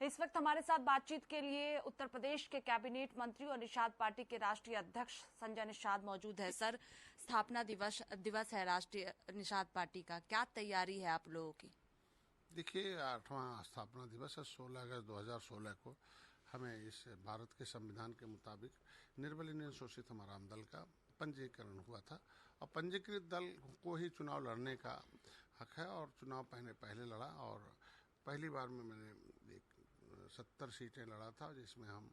इस वक्त हमारे साथ बातचीत के लिए उत्तर प्रदेश के कैबिनेट मंत्री और निषाद पार्टी के राष्ट्रीय अध्यक्ष संजय निषाद मौजूद है। सर, स्थापना दिवस है राष्ट्रीय निषाद पार्टी का, क्या तैयारी है आप लोगों की? देखिए, 8वां स्थापना दिवस है। 16 अगस्त 2016 को हमें इस भारत के संविधान के मुताबिक निर्बल इंडियन शोषित हमारा आम दल का पंजीकरण हुआ था और पंजीकृत दल को ही चुनाव लड़ने का हक है और चुनाव पहले लड़ा और पहली बार में मैंने 70 सीटें लड़ा था, जिसमें हम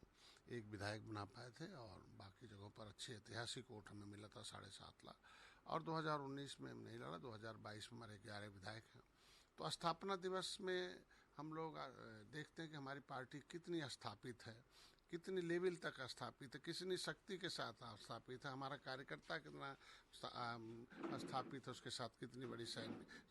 एक विधायक बना पाए थे और बाकी जगहों पर अच्छे ऐतिहासिक वोट हमें मिला था 7.5 लाख। और 2019 में हम नहीं लड़ा, 2022 में हमारे 11 विधायक हैं। तो स्थापना दिवस में हम लोग देखते हैं कि हमारी पार्टी कितनी स्थापित है, कितनी लेवल तक स्थापित है, कितनी शक्ति के साथ स्थापित है, हमारा कार्यकर्ता कितना स्थापित है, उसके साथ कितनी बड़ी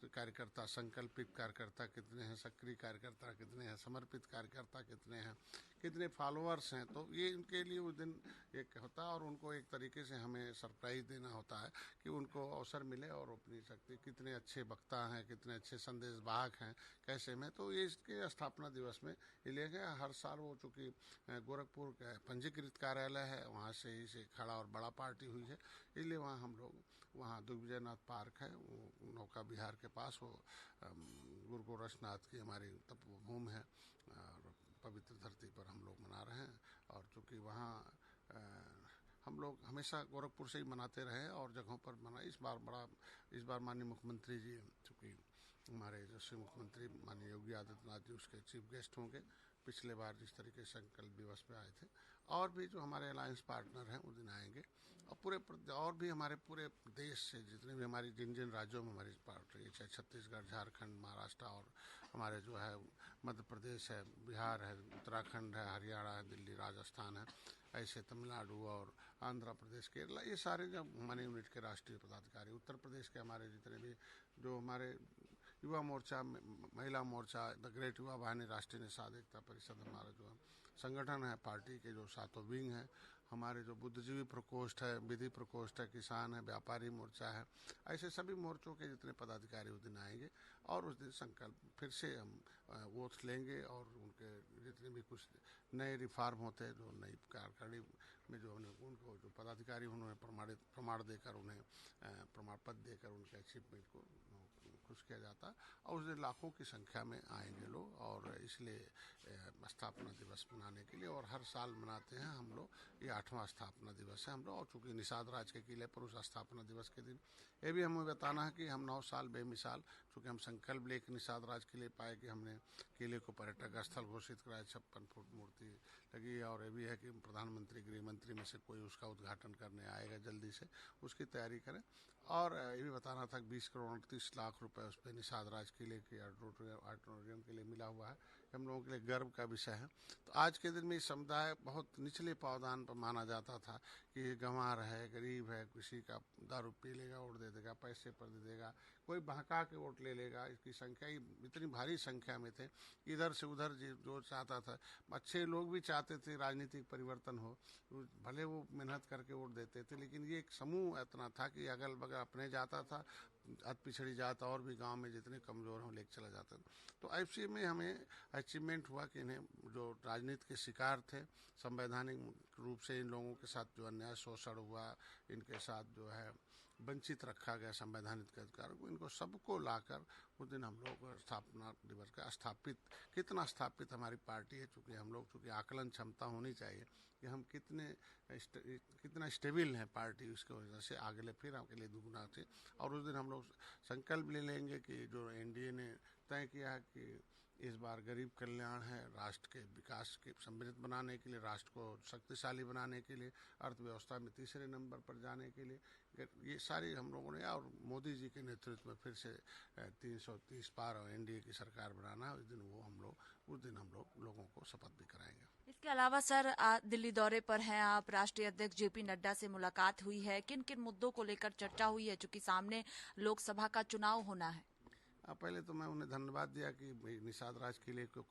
कार्यकर्ता, संकल्पित कार्यकर्ता कितने हैं, सक्रिय कार्यकर्ता कितने हैं, समर्पित कार्यकर्ता कितने हैं, कितने फॉलोअर्स हैं। तो ये इनके लिए उस दिन एक होता है और उनको एक तरीके से हमें सरप्राइज देना होता है कि उनको अवसर मिले और अपनी शक्ति, कितने अच्छे वक्ता हैं, कितने अच्छे संदेशवाहक हैं, कैसे में। तो ये इसके स्थापना दिवस में ये ले गए। हर साल वो चूँकि गोरखपुर का पंजीकृत कार्यालय है, वहाँ से ही से खड़ा और बड़ा पार्टी हुई है, इसलिए वहाँ हम लोग वहाँ दिग्विजयनाथ पार्क है, वो नौका विहार के पास, वो गुरु गोरक्षनाथ की हमारी तपोभूमि है और पवित्र धरती पर हम लोग मना रहे हैं। और चूँकि वहाँ हम लोग हमेशा गोरखपुर से ही मनाते रहे और जगहों पर मना। इस बार माननीय मुख्यमंत्री जी, चूँकि हमारे यशस्वी मुख्यमंत्री माननीय योगी आदित्यनाथ जी उसके चीफ गेस्ट होंगे। पिछले बार जिस तरीके से संकल्प दिवस पे आए थे, और भी जो हमारे अलायंस पार्टनर हैं उस दिन आएंगे और और भी हमारे पूरे देश से जितने भी हमारी जिन राज्यों में हमारी पार्टी, चाहे छत्तीसगढ़, झारखंड, महाराष्ट्र और हमारे जो है मध्य प्रदेश है, बिहार है, उत्तराखंड है, हरियाणा है, दिल्ली, राजस्थान है, ऐसे तमिलनाडु और आंध्र प्रदेश, केरला, ये सारे जो हमारे यूनिट के राष्ट्रीय पदाधिकारी, उत्तर प्रदेश के हमारे जितने भी जो हमारे युवा मोर्चा, महिला मोर्चा, द ग्रेट युवा वाहिनी, राष्ट्रीय निषाद एकता परिषद, हमारा जो संगठन है, पार्टी के जो 7 विंग है, हमारे जो बुद्धिजीवी प्रकोष्ठ है, विधि प्रकोष्ठ है, किसान है, व्यापारी मोर्चा है, ऐसे सभी मोर्चों के जितने पदाधिकारी उस दिन आएंगे और उस दिन संकल्प फिर से हम वोट्स लेंगे और उनके जितने भी कुछ नए रिफॉर्म होते हैं, जो नई कार्यकारिणी में जो उनको जो पदाधिकारी उन्होंने प्रमाण देकर, उन्हें प्रमाण पत्र देकर उनके अचीवमेंट को खुश किया जाता और उस दिन लाखों की संख्या में आएंगे लोग। और इसलिए स्थापना दिवस मनाने के लिए, और हर साल मनाते हैं हम लोग, ये 8वां स्थापना दिवस है हम लोग। और चूँकि निषाद राज के किले पर उस स्थापना दिवस के दिन ये भी हमें बताना है कि हम 9 साल बेमिसाल, चूँकि हम संकल्प लेकर निषाद राज किले पाए कि हमने किले को पर्यटक स्थल घोषित कराया, 56 फुट मूर्ति लगी, और ये भी है कि प्रधानमंत्री, गृह मंत्री में से कोई उसका उद्घाटन करने आएगा जल्दी से, उसकी तैयारी करें। और ये भी बताना था कि 20 करोड़ 30 लाख रुपए उस पर निषाद राज किले के ऑडिटोरियम के लिए मिला हुआ है, हम लोगों के लिए गर्व का विषय है। तो आज के दिन में समुदाय बहुत निचले पावदान पर माना जाता था कि गंवार है, गरीब है, किसी का दारू पी लेगा वोट दे देगा, पैसे पर दे देगा, कोई बहका के वोट ले लेगा। इसकी संख्या ही इतनी भारी संख्या में थे, इधर से उधर जो चाहता था, अच्छे लोग भी चाहते थे राजनीतिक परिवर्तन हो, भले वो मेहनत करके वोट देते थे, लेकिन ये एक समूह इतना था कि अगल बगल अपने जाता था, अति पिछड़ी जात और भी गांव में जितने कमजोर हों लेके चला जाता था। तो ऐसे में हमें अचीवमेंट हुआ कि इन्हें जो राजनीति के शिकार थे, संवैधानिक रूप से इन लोगों के साथ जो अन्याय शोषण हुआ, इनके साथ जो है वंचित रखा गया संवैधानिक अधिकारों को, इनको सबको लाकर उस दिन हम लोग स्थापना दिवस का कितना स्थापित हमारी पार्टी है। चूँकि हम लोग आकलन क्षमता होनी चाहिए कि हम कितना स्टेबल है पार्टी, उसकी वजह से आगे फिर आपके लिए दुगुना थे। और उस दिन हम लोग संकल्प ले लेंगे कि जो एनडीए ने तय किया है कि इस बार गरीब कल्याण है, राष्ट्र के विकास के समृद्ध बनाने के लिए, राष्ट्र को शक्तिशाली बनाने के लिए, अर्थव्यवस्था में तीसरे नंबर पर जाने के लिए, ये सारी हम लोगों ने, और मोदी जी के नेतृत्व में फिर से 330 पार और एनडीए की सरकार बनाना है। उस दिन हम लोग लोगों को शपथ भी कराएंगे। इसके अलावा सर, दिल्ली दौरे पर हैं आप, राष्ट्रीय अध्यक्ष जेपी नड्डा से मुलाकात हुई है, किन किन मुद्दों को लेकर चर्चा हुई है, चूंकि सामने लोकसभा का चुनाव होना है? पहले तो मैं उन्हें धन्यवाद दिया कि निषाद राज किले को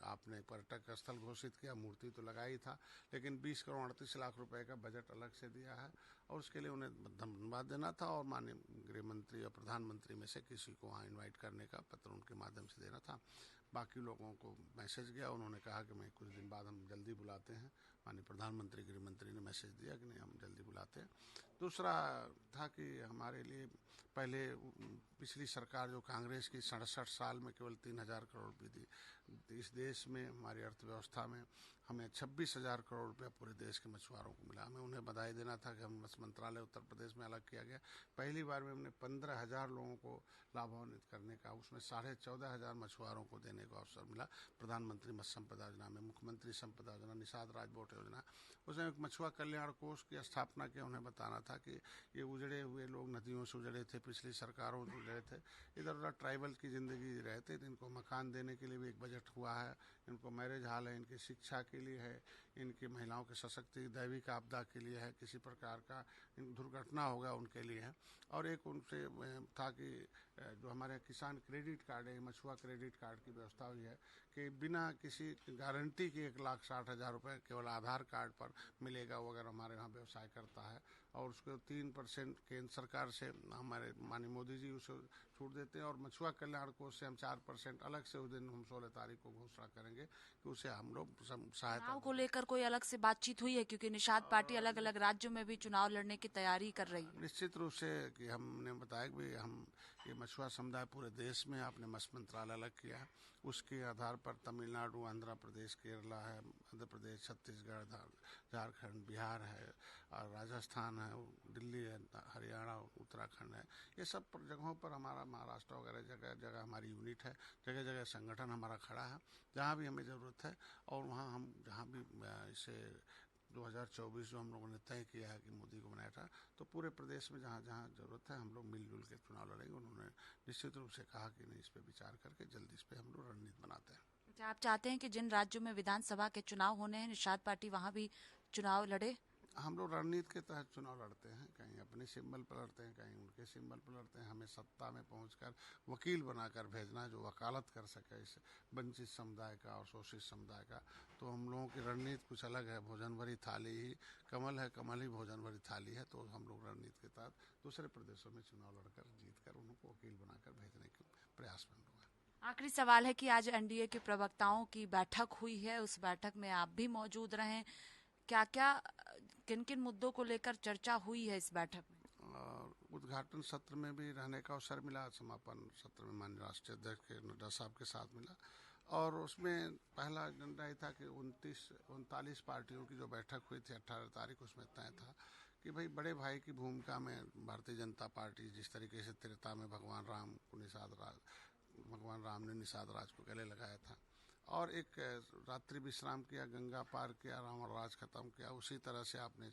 आपने पर्यटक स्थल घोषित किया, मूर्ति तो लगा ही था, लेकिन 20 करोड़ 38 लाख रुपए का बजट अलग से दिया है और उसके लिए उन्हें धन्यवाद देना था और माननीय गृह मंत्री और प्रधानमंत्री में से किसी को वहाँ इन्वाइट करने का पत्र उनके माध्यम से देना था। बाकी लोगों को मैसेज गया, उन्होंने कहा कि मैं कुछ दिन बाद हम जल्दी बुलाते हैं। माननीय प्रधानमंत्री गृह मंत्री ने मैसेज दिया कि नहीं हम जल्दी बुलाते हैं। दूसरा था कि हमारे लिए पहले पिछली सरकार जो कांग्रेस की 67 साल में केवल 3,000 करोड़ रुपये दी। इस देश में हमारी अर्थव्यवस्था में हमें 26,000 करोड़ रुपया पूरे देश के मछुआरों को मिला। हमें उन्हें बधाई देना था कि हम मत्स्य मंत्रालय उत्तर प्रदेश में अलग किया गया। पहली बार में हमने 15,000 लोगों को लाभान्वित करने का, उसमें 14,500 मछुआरों को देने का अवसर मिला। प्रधानमंत्री मत्स्य संपदा योजना में, मुख्यमंत्री संपदा योजना, निषाद राजबोट योजना, उसमें एक मछुआ कल्याण कोष की स्थापना की। उन्हें बताना था कि ये उजड़े हुए लोग नदियों से उजड़े थे, पिछली सरकारों से उजड़े थे, इधर उधर ट्राइबल की जिंदगी रहे थे, इनको मकान देने के लिए भी एक बजट हुआ है, इनको मैरिज हॉल है, इनकी शिक्षा के लिए है, इनकी महिलाओं के सशक्ति, दैविक आपदा के लिए है, किसी प्रकार का दुर्घटना होगा उनके लिए है। और एक उनसे था कि जो हमारे किसान क्रेडिट कार्ड है, मछुआ क्रेडिट कार्ड की व्यवस्था हुई है कि बिना किसी गारंटी के 1,60,000 रुपये केवल आधार कार्ड पर मिलेगा वो अगर हमारे यहाँ व्यवसाय करता है। और उसको 3% केंद्र सरकार से हमारे माननीय मोदी जी उसे छूट देते हैं। और मछुआ कल्याण कोष से हम 4% अलग से उस दिन हम 16 तारीख को घोषणा करेंगे कि उसे हम लोग सहायता चुनाव को लेकर कोई अलग से बातचीत हुई है, क्योंकि निषाद पार्टी अलग अलग राज्यों में भी चुनाव लड़ने की तैयारी कर रही है। निश्चित रूप से कि हमने बताया कि हम ये मछुआ समुदाय पूरे देश में आपने मत्स्य मंत्रालय अलग किया है, उसके आधार पर तमिलनाडु, आंध्र प्रदेश, केरला है, मध्य प्रदेश, छत्तीसगढ़, झारखंड, बिहार है, और राजस्थान है, दिल्ली है, हरियाणा, उत्तराखंड है, ये सब जगहों पर हमारा महाराष्ट्र वगैरह जगह जगह हमारी यूनिट है, जगह जगह संगठन हमारा खड़ा है जहाँ भी हमें ज़रूरत है। और वहाँ हम जहाँ भी इसे 2024 जो हम लोगों ने तय किया है कि मोदी को बनाया था, तो पूरे प्रदेश में जहाँ जहाँ जरूरत है हम लोग मिलजुल के चुनाव लड़ेंगे। उन्होंने निश्चित रूप से कहा कि नहीं, इस पर विचार करके जल्दी इस पर हम लोग रणनीति बनाते हैं। क्या आप चाहते हैं कि जिन राज्यों में विधानसभा के चुनाव होने हैं निषाद पार्टी वहाँ भी चुनाव लड़े? हम लोग रणनीति के तहत चुनाव लड़ते हैं, कहीं अपने सिंबल पर लड़ते हैं, कहीं उनके सिंबल पर लड़ते हैं। हमें सत्ता में पहुंचकर वकील बनाकर भेजना जो वकालत कर सके इस वंचित समुदाय का और शोषित समुदाय का। तो हम लोगों की रणनीति कुछ अलग है। भोजन भरी थाली ही कमल है, कमल ही भोजन भरी थाली है। तो हम लोग रणनीति के तहत दूसरे प्रदेशों में चुनाव लड़कर जीतकर उनको वकील बनाकर भेजने के प्रयास में हम लोग हैं। आखिरी सवाल है कि आज एनडीए के प्रवक्ताओं की बैठक हुई है, उस बैठक में आप भी मौजूद रहे, क्या क्या किन किन मुद्दों को लेकर चर्चा हुई है इस बैठक में? उद्घाटन सत्र में भी रहने का अवसर मिला, समापन सत्र में माननीय राष्ट्रीय अध्यक्ष के नड्डा साहब के साथ मिला। और उसमें पहला एजेंडा ये था कि 39 पार्टियों की जो बैठक हुई थी 18 तारीख, उसमें तय था कि भाई बड़े भाई की भूमिका में भारतीय जनता पार्टी जिस तरीके से त्रेता में भगवान राम ने निषाद राज को गले लगाया था और एक रात्रि विश्राम किया, गंगा पार किया, रावण राज खत्म किया, उसी तरह से आपने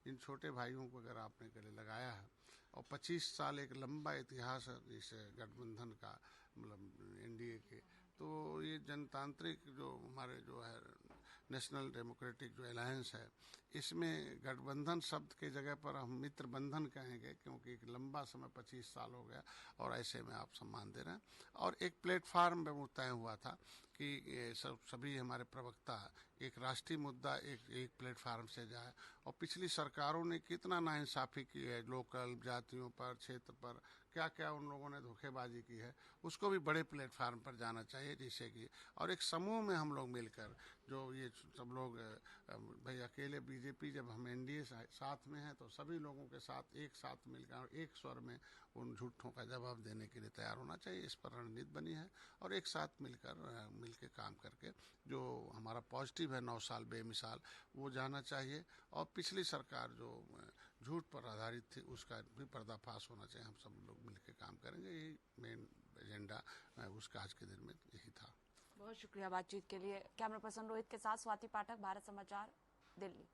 इन छोटे भाइयों को अगर आपने गले लगाया है और 25 साल एक लंबा इतिहास है इस गठबंधन का, मतलब एनडीए के, तो ये जनतांत्रिक जो हमारे जो है नेशनल डेमोक्रेटिक जो अलायंस है, इसमें गठबंधन शब्द के जगह पर हम मित्र बंधन कहेंगे, क्योंकि एक लंबा समय 25 साल हो गया और ऐसे में आप सम्मान दे रहे हैं। और एक प्लेटफार्म पे तय हुआ था कि ये सभी हमारे प्रवक्ता एक राष्ट्रीय मुद्दा एक प्लेटफार्म से जाए। और पिछली सरकारों ने कितना नाइंसाफ़ी की है, लोकल जातियों पर, क्षेत्र पर क्या क्या उन लोगों ने धोखेबाजी की है, उसको भी बड़े प्लेटफार्म पर जाना चाहिए। जिससे कि और एक समूह में हम लोग मिलकर जो ये सब लोग भाई अकेले बीजेपी, जब हम एनडीए साथ में हैं तो सभी लोगों के साथ एक साथ मिलकर एक स्वर में उन झूठों का जवाब देने के लिए तैयार होना चाहिए। इस पर रणनीति बनी है और एक साथ मिलकर काम करके जो हमारा पॉजिटिव है 9 साल बेमिसाल वो जाना चाहिए। और पिछली सरकार जो झूठ पर आधारित थी उसका भी पर्दाफाश होना चाहिए। हम सब लोग मिलकर काम करेंगे, यही मेन एजेंडा उसका आज के दिन में यही था। बहुत शुक्रिया बातचीत के लिए। कैमरा पर्सन रोहित के साथ स्वाति पाठक, भारत समाचार, दिल्ली।